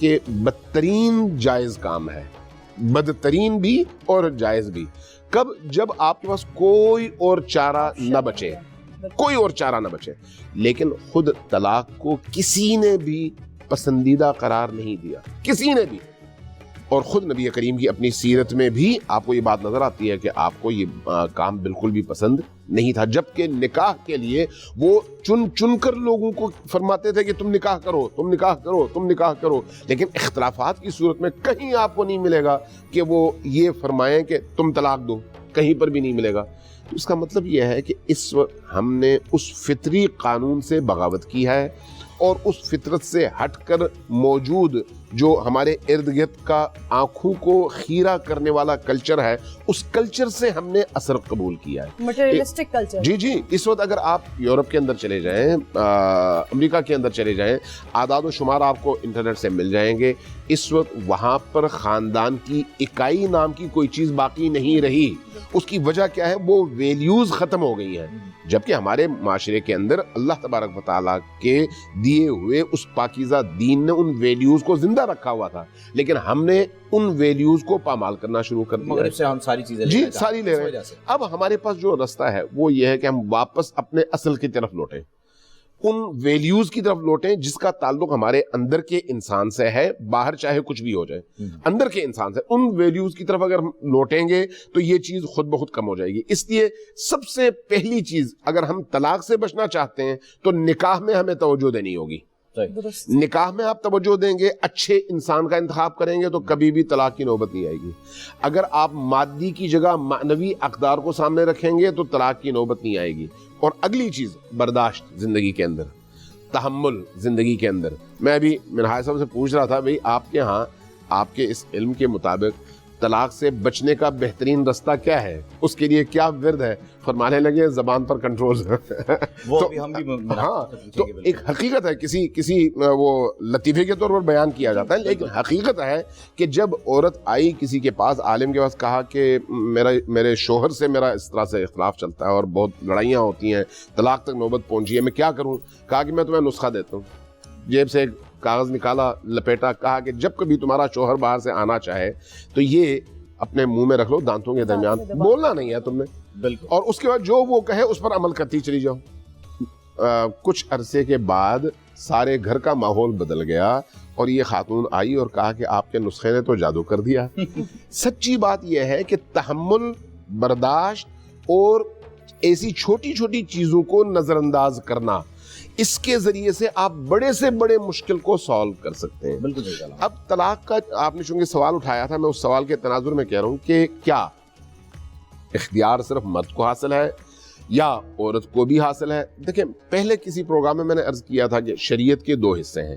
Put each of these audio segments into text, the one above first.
کہ بدترین جائز کام ہے, بدترین بھی اور جائز بھی. کب؟ جب آپ کے پاس کوئی اور چارہ نہ بچے, کوئی اور چارہ نہ بچے. لیکن خود طلاق کو کسی نے بھی پسندیدہ قرار نہیں دیا, کسی نے بھی. اور خود نبی کریم کی اپنی سیرت میں بھی آپ کو یہ بات نظر آتی ہے کہ آپ کو یہ کام بالکل بھی پسند نہیں تھا, جبکہ نکاح کے لیے وہ چن چن کر لوگوں کو فرماتے تھے کہ تم نکاح کرو, تم نکاح کرو, تم نکاح کرو. لیکن اختلافات کی صورت میں کہیں آپ کو نہیں ملے گا کہ وہ یہ فرمائیں کہ تم طلاق دو, کہیں پر بھی نہیں ملے گا. اس کا مطلب یہ ہے کہ اس وقت ہم نے اس فطری قانون سے بغاوت کی ہے, اور اس فطرت سے ہٹ کر موجود جو ہمارے ارد گرد کا آنکھوں کو خیرہ کرنے والا کلچر ہے, اس کلچر سے ہم نے اثر قبول کیا ہے, مٹیریلسٹک کلچر. جی. اس وقت اگر آپ یورپ کے اندر چلے جائیں, امریکہ کے اندر چلے جائیں, اعداد و شمار آپ کو انٹرنیٹ سے مل جائیں گے. اس وقت وہاں پر خاندان کی اکائی نام کی کوئی چیز باقی نہیں رہی. اس کی وجہ کیا ہے؟ وہ ویلیوز ختم ہو گئی ہیں. جبکہ ہمارے معاشرے کے اندر اللہ تبارک و تعالیٰ کے دیے ہوئے اس پاکیزہ دین نے ان ویلیوز کو زندہ رکھا ہوا تھا, لیکن ہم نے ان ویلیوز کو پامال کرنا شروع کر دیا. مغرب سے ہم ساری چیزیں جی ساری لے رہے ہیں. اب ہمارے پاس جو رستہ ہے وہ یہ ہے کہ ہم واپس اپنے اصل کی طرف لوٹیں, ان ویلیوز کی طرف لوٹیں جس کا تعلق ہمارے اندر کے انسان سے ہے, باہر چاہے کچھ بھی ہو جائے, اندر کے انسان سے. ان ویلیوز کی طرف اگر ہم لوٹیں گے تو یہ چیز خود بخود کم ہو جائے گی. اس لیے سب سے پہلی چیز, اگر ہم طلاق سے بچنا چاہتے ہیں تو نکاح میں ہمیں توجہ دینی ہوگی. نکاح میں آپ توجہ دیں گے, اچھے انسان کا انتخاب کریں گے تو کبھی بھی طلاق کی نوبت نہیں آئے گی. اگر آپ مادی کی جگہ معنوی اقدار کو سامنے رکھیں گے تو طلاق کی نوبت نہیں آئے گی. اور اگلی چیز برداشت زندگی کے اندر, تحمل زندگی کے اندر. میں ابھی منہاج صاحب سے پوچھ رہا تھا, بھئی آپ کے ہاں آپ کے اس علم کے مطابق طلاق سے بچنے کا بہترین رستہ کیا ہے, اس کے لیے کیا ورد ہے؟ فرمانے لگے زبان پر کنٹرول. ہاں, تو ایک حقیقت ہے, کسی وہ لطیفے کے طور پر بیان کیا جاتا ہے, لیکن حقیقت ہے کہ جب عورت آئی کسی کے پاس, عالم کے پاس, کہا کہ میرے شوہر سے میرا اس طرح سے اختلاف چلتا ہے اور بہت لڑائیاں ہوتی ہیں, طلاق تک نوبت پہنچی ہے, میں کیا کروں؟ کہا کہ میں تمہیں نسخہ دیتا ہوں. جیب سے کاغذ نکالا, لپیٹا, کہا کہ جب کبھی تمہارا شوہر باہر سے آنا چاہے تو یہ اپنے منہ میں رکھ لو, دانتوں کے درمیان, بولنا نہیں ہے تم نے, بالکل, اور اس کے بعد جو وہ کہے اس پر عمل کرتی چلی جاؤ. کچھ عرصے کے بعد سارے گھر کا ماحول بدل گیا اور یہ خاتون آئی اور کہا کہ آپ کے نسخے نے تو جادو کر دیا. سچی بات یہ ہے کہ تحمل, برداشت اور ایسی چھوٹی چھوٹی چیزوں کو نظر انداز کرنا, اس کے ذریعے سے آپ بڑے سے بڑے مشکل کو سالو کر سکتے ہیں. بالکل. اب طلاق کا آپ نے چونکہ سوال اٹھایا تھا, میں اس سوال کے تناظر میں کہہ رہا ہوں کہ کیا اختیار صرف مرد کو حاصل ہے یا عورت کو بھی حاصل ہے؟ دیکھیں, پہلے کسی پروگرام میں نے عرض کیا تھا کہ شریعت کے دو حصے ہیں,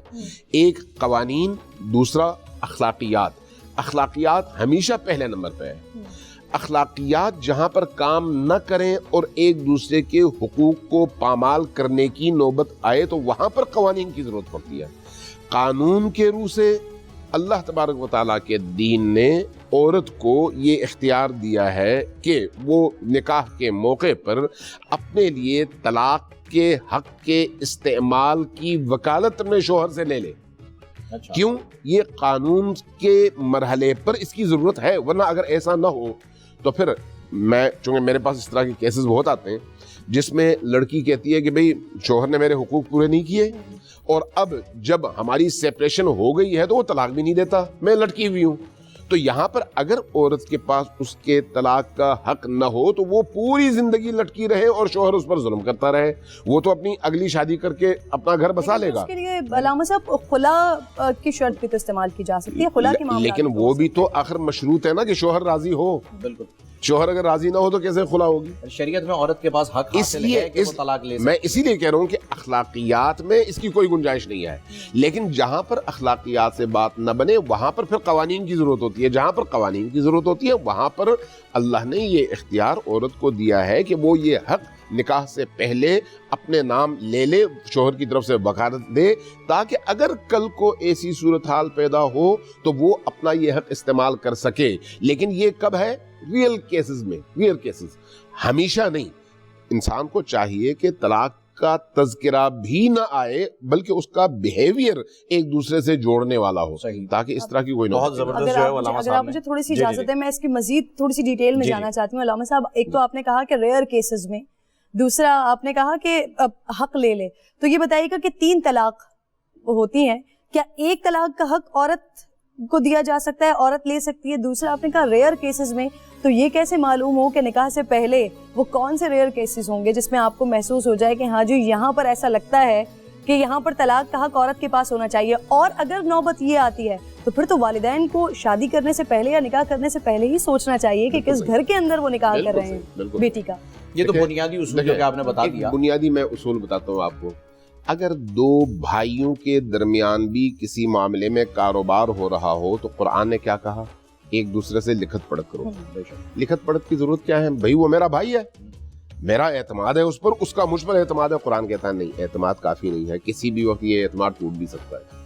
ایک قوانین, دوسرا اخلاقیات. اخلاقیات ہمیشہ پہلے نمبر پہ ہے. اخلاقیات جہاں پر کام نہ کریں اور ایک دوسرے کے حقوق کو پامال کرنے کی نوبت آئے تو وہاں پر قوانین کی ضرورت پڑتی ہے. قانون کے روح سے اللہ تبارک و تعالیٰ کے دین نے عورت کو یہ اختیار دیا ہے کہ وہ نکاح کے موقع پر اپنے لیے طلاق کے حق کے استعمال کی وکالت اپنے شوہر سے لے لے. کیوں؟ یہ قانون کے مرحلے پر اس کی ضرورت ہے, ورنہ اگر ایسا نہ ہو تو پھر چونکہ میرے پاس اس طرح کے کیسز بہت آتے ہیں جس میں لڑکی کہتی ہے کہ بھئی شوہر نے میرے حقوق پورے نہیں کیے, اور اب جب ہماری سیپریشن ہو گئی ہے تو وہ طلاق بھی نہیں دیتا, میں لٹکی ہوئی ہوں. تو یہاں پر اگر عورت کے پاس اس کے طلاق کا حق نہ ہو تو وہ پوری زندگی لٹکی رہے اور شوہر اس پر ظلم کرتا رہے, وہ تو اپنی اگلی شادی کر کے اپنا گھر بسا لے گا. اس کے لیے علامہ صاحب خلا کی شرط بھی تو استعمال کی جا سکتی ہے, خلا کی معاملات, لیکن وہ بھی تو آخر مشروط ہے نا کہ شوہر راضی ہو. بالکل, شوہر اگر راضی نہ ہو تو کیسے خلا ہوگی؟ شریعت میں عورت کے پاس حق حاصل ہے کہ وہ طلاق لے سکے. میں اسی لیے کہہ رہا ہوں کہ اخلاقیات میں اس کی کوئی گنجائش نہیں ہے, لیکن جہاں پر اخلاقیات سے بات نہ بنے وہاں پر پھر قوانین کی ضرورت ہوتی ہے. جہاں پر قوانین کی ضرورت ہوتی ہے وہاں پر اللہ نے یہ اختیار عورت کو دیا ہے کہ وہ یہ حق نکاح سے پہلے اپنے نام لے لے, شوہر کی طرف سے وکالت دے, تاکہ اگر کل کو ایسی صورتحال پیدا ہو تو وہ اپنا یہ حق استعمال کر سکے. لیکن یہ کب ہے؟ ریئل کیسز میں, ریئل کیسز, ہمیشہ نہیں. انسان کو چاہیے کہ طلاق کا تذکرہ بھی نہ آئے بلکہ اس کا بیہیویئر ایک دوسرے سے جوڑنے والا ہو, تاکہ اس طرح کی کوئی بہت زبردست جو ہے علامہ اگر صاحب آپ مجھے تھوڑی سی اجازت ہے میں اس کی مزید تھوڑی سی ڈیٹیل میں جانا چاہتی ہوں. علامہ صاحب ایک تو آپ نے کہا کہ ریئر کیسز میں, دوسرا آپ نے کہا کہ حق لے لے, تو یہ بتائیے گا کہ 3 طلاق ہوتی ہیں, کیا ایک طلاق کا حق عورت کو دیا جا سکتا ہے, عورت لے سکتی ہے؟ دوسرا آپ نے کہا ریئر کیسز میں, تو یہ کیسے معلوم ہو کہ نکاح سے پہلے وہ کون سے ریئر کیسز ہوں گے جس میں آپ کو محسوس ہو جائے کہ ہاں جی یہاں پر ایسا لگتا ہے کہ یہاں پر طلاق کا حق عورت کے پاس ہونا چاہیے؟ اور اگر نوبت یہ آتی ہے تو پھر تو والدین کو شادی کرنے سے پہلے یا نکاح کرنے سے پہلے ہی سوچنا چاہیے کہ کس گھر کے اندر وہ نکاح کر رہے ہیں بیٹی کا. یہ تو بنیادی اصول جو کہ آپ نے بتا دیا. بنیادی میں اصول بتاتا ہوں آپ کو. اگر 2 بھائیوں کے درمیان بھی کسی معاملے میں کاروبار ہو رہا ہو تو قرآن نے کیا کہا؟ ایک دوسرے سے لکھت پڑھت کرو. لکھت پڑھت کی ضرورت کیا ہے بھائی؟ وہ میرا بھائی ہے, میرا اعتماد ہے اس پر, اس کا مجھ پر اعتماد ہے. قرآن کہتا ہے نہیں, اعتماد کافی نہیں ہے, کسی بھی وقت یہ اعتماد ٹوٹ بھی سکتا ہے.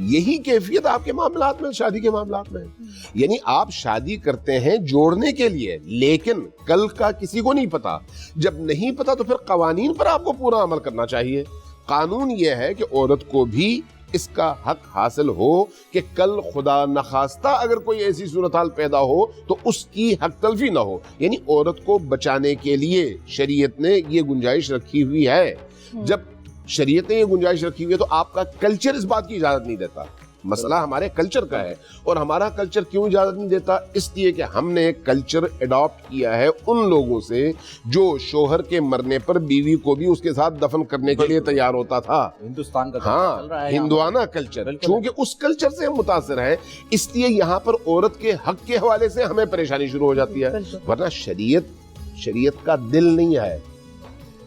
یہی کیفیت آپ کے معاملات میں, شادی کے معاملات میں ہے. یعنی آپ شادی کرتے ہیں جوڑنے کے لیے, لیکن کل کا کسی کو نہیں پتا. جب نہیں پتا تو پھر قوانین پر آپ کو پورا عمل کرنا چاہیے. قانون یہ ہے کہ عورت کو بھی اس کا حق حاصل ہو کہ کل خدا نخواستہ اگر کوئی ایسی صورتحال پیدا ہو تو اس کی حق تلفی نہ ہو. یعنی عورت کو بچانے کے لیے شریعت نے یہ گنجائش رکھی ہوئی ہے. جب شریعت نے یہ گنجائش رکھی ہوئی ہے تو آپ کا کلچر اس بات کی اجازت نہیں دیتا. مسئلہ ہمارے کلچر کا ہے, اور ہمارا کلچر کیوں اجازت نہیں دیتا؟ اس لیے کہ ہم نے کلچر اڈاپٹ کیا ہے ان لوگوں سے جو شوہر کے مرنے پر بیوی کو بھی اس کے ساتھ دفن کرنے کے لیے تیار ہوتا تھا. ہندوستان کا ہاں, ہندوانہ کلچر. چونکہ اس کلچر سے ہم متاثر ہیں, اس لیے یہاں پر عورت کے حق کے حوالے سے ہمیں پریشانی شروع ہو جاتی ہے. ورنہ شریعت کا دل نہیں ہے,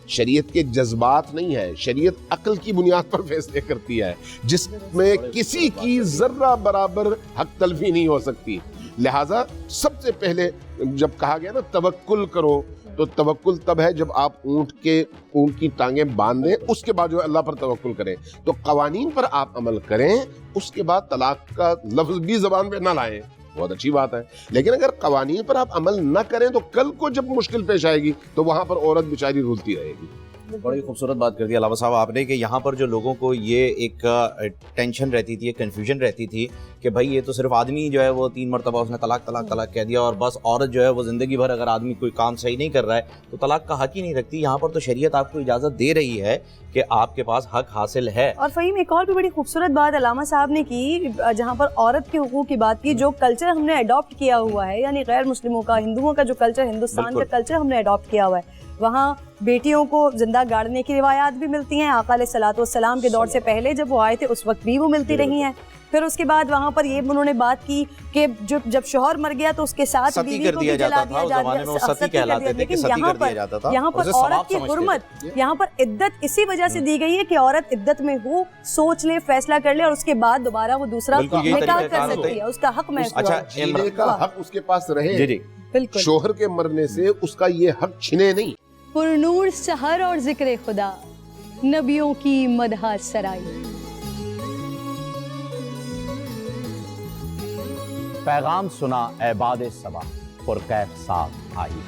شریعت کے جذبات نہیں ہے. شریعت عقل کی بنیاد پر فیصلے کرتی ہے جس میں کسی کی ذرہ برابر حق تلفی نہیں ہو سکتی. لہٰذا سب سے پہلے جب کہا گیا نا توکل کرو, تو توکل تب ہے جب آپ اونٹ کی ٹانگیں باندھ دیں, اس کے بعد جو اللہ پر توکل کریں. تو قوانین پر آپ عمل کریں, اس کے بعد طلاق کا لفظ بھی زبان پہ نہ لائیں, بہت اچھی بات ہے. لیکن اگر قوانین پر آپ عمل نہ کریں تو کل کو جب مشکل پیش آئے گی تو وہاں پر عورت بیچاری رولتی رہے گی. بڑی خوبصورت بات کر دی علامہ صاحب آپ نے کہ یہاں پر جو لوگوں کو یہ ایک ٹینشن رہتی تھی, ایک کنفیوژن رہتی تھی کہ بھائی یہ تو صرف آدمی جو ہے وہ 3 مرتبہ اس نے طلاق کہہ دیا, اور بس عورت جو ہے وہ زندگی بھر اگر آدمی کوئی کام صحیح نہیں کر رہا ہے تو طلاق کا حق ہی نہیں رکھتی. یہاں پر تو شریعت آپ کو اجازت دے رہی ہے کہ آپ کے پاس حق حاصل ہے. اور فہیم ایک اور بھی بڑی خوبصورت بات علامہ صاحب نے کی, جہاں پر عورت کے حقوق کی بات کی, جو کلچر ہم نے اڈاپٹ کیا ہوا ہے, یعنی غیر مسلموں کا, ہندوؤں کا جو کلچر, ہندوستان کا کلچر ہم نے اڈاپٹ کیا ہوا ہے, وہاں بیٹیوں کو زندہ گاڑنے کی روایات بھی ملتی ہیں. آقا علیہ الصلوۃ والسلام کے دور سے پہلے جب وہ آئے تھے اس وقت بھی وہ ملتی رہی ہیں. پھر اس کے بعد وہاں پر یہ انہوں نے بات کی کہ جب شوہر مر گیا تو اس کے ساتھ بیوی کو بھی جلا دیا جاتا تھا. لیکن یہاں پر عورت کی حرمت, یہاں پر عدت اسی وجہ سے دی گئی ہے کہ عورت عدت میں ہو, سوچ لے, فیصلہ کر لے, اور اس کے بعد دوبارہ وہ دوسرا نکاح کر سکتی ہے. اس کا حق محفوظ, جینے کا حق اس کے پاس رہے, شوہر کے مرنے سے اس کا یہ حق چھنے نہیں. پرنور سحر اور ذکر خدا, نبیوں کی مدح سرائی. پیغام سنا اے باد صبا, پرکیف ساتھ آئی.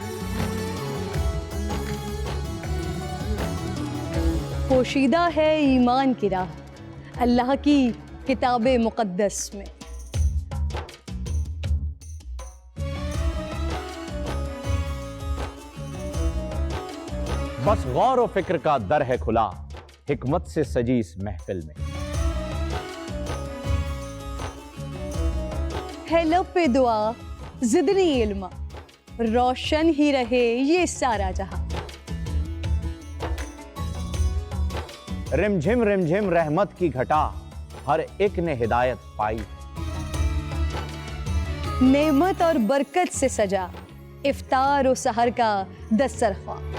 پوشیدہ ہے ایمان کی راہ اللہ کی کتاب مقدس میں. بس غور و فکر کا در ہے کھلا, حکمت سے سجی اس محفل میں. ہے لب پہ دعا زدنی علما, روشن ہی رہے یہ سارا جہاں. رم جھم رحمت کی گھٹا, ہر ایک نے ہدایت پائی. نعمت اور برکت سے سجا افطار و سحر کا دسترخوان.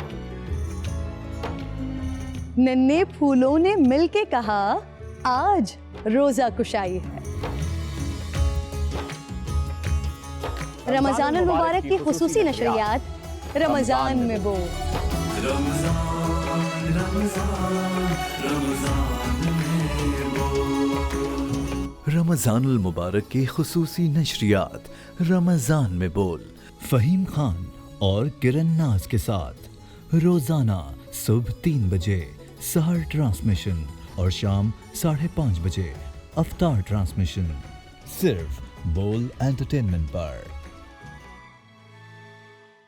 ننے پھولوں نے مل کے کہا آج روزہ کشائی ہے. رمضان المبارک کی خصوصی نشریات رمضان میں بول. رمضان المبارک کی خصوصی نشریات رمضان میں بول, فہیم خان اور کرن ناز کے ساتھ روزانہ صبح 3 بجے سحر ٹرانسمیشن اور شام 5:30 بجے افطار ٹرانسمیشن صرف بول انٹرٹینمنٹ پر.